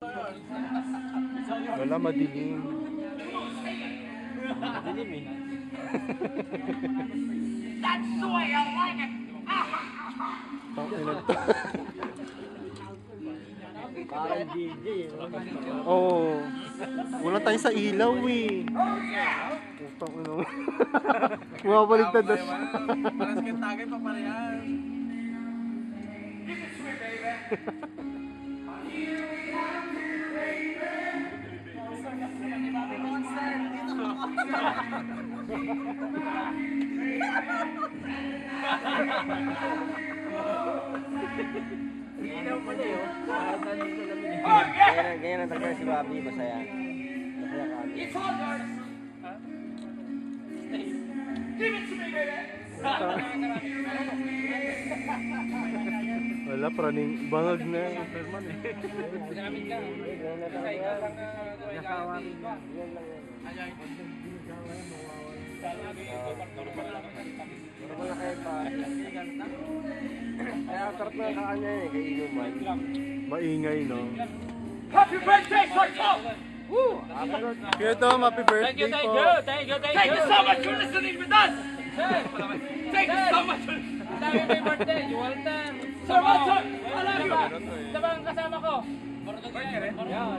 Wala, madilim. Madilim eh. That's the way I like it. Parang GG. Oo. Wala tayo sa ilaw eh. Putang ina mo. Bumabaligtad na siya. Parang kintagay pa parehan. Ilaw pala yun. Ganyan ang talaga si Bobby. Masaya. Masaya kami. It's all yours. Give it to me, baby. Wala, praning bangag na. Ginamit ka. Nasawa rin ka. Yan lang yan. Wala kayo pa. Kaya sarap na kakanya eh. Kaya inuman. Maingay, no? Happy birthday, Sarko! Kaya Tom, happy birthday Thank you, thank po. you, thank you, thank you. Thank you so much for listening with us. Thank you so much. Happy birthday, Walter. Sir Walter, I love you. Ito ba ang kasama ko?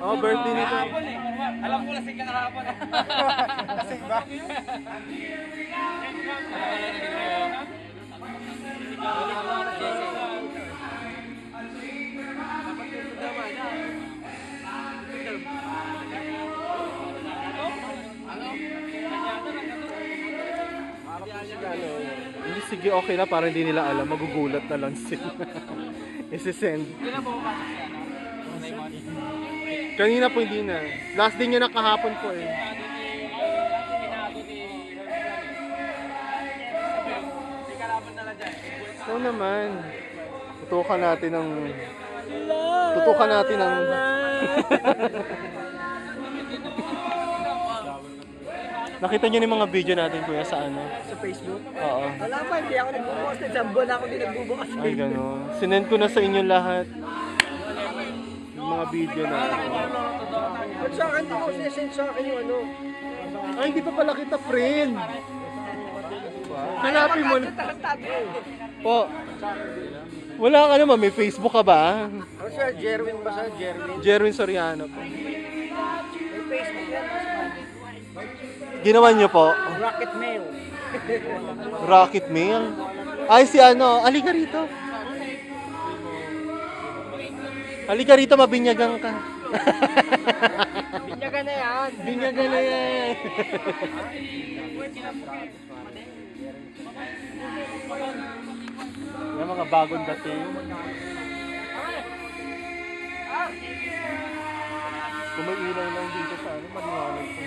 Oh, birthday nito. Alam ko lasing ka kahapon. Lasing ba? Hindi, sige, okay na. Para hindi nila alam. Magugulat na lang sila. Isi-send. Kanina po hindi na. Last day niya na kahapon po eh. So naman. Tutukan natin ng... Tutukan natin ng... Nakita niyo yung mga video natin kuya sa ano? Sa Facebook? Oo. Wala pa, hindi ako nagbubukas. Isang buwan ako din nagbubukas. Ay gano'n. Sinend ko na sa inyo lahat. Yung mga video na. Ba't sa akin ako sinesend sa akin yung ano? Ay, hindi pa pala kita friend. Hanapin mo na. Po. Wala ka naman, may Facebook ka ba? Ano siya? Jerwin ba siya? Jerwin? Jerwin Soriano po. May Facebook yan. Ginawa niyo po? Rocket Mail. Rocket Mail? Ay, si ano, halika rito. Halika rito, mabinyagan ka. Binyagan na yan. Binyagan na yan. Yung mga bagong dating. Kung may ilaw lang dito sa ano, maliwanag po.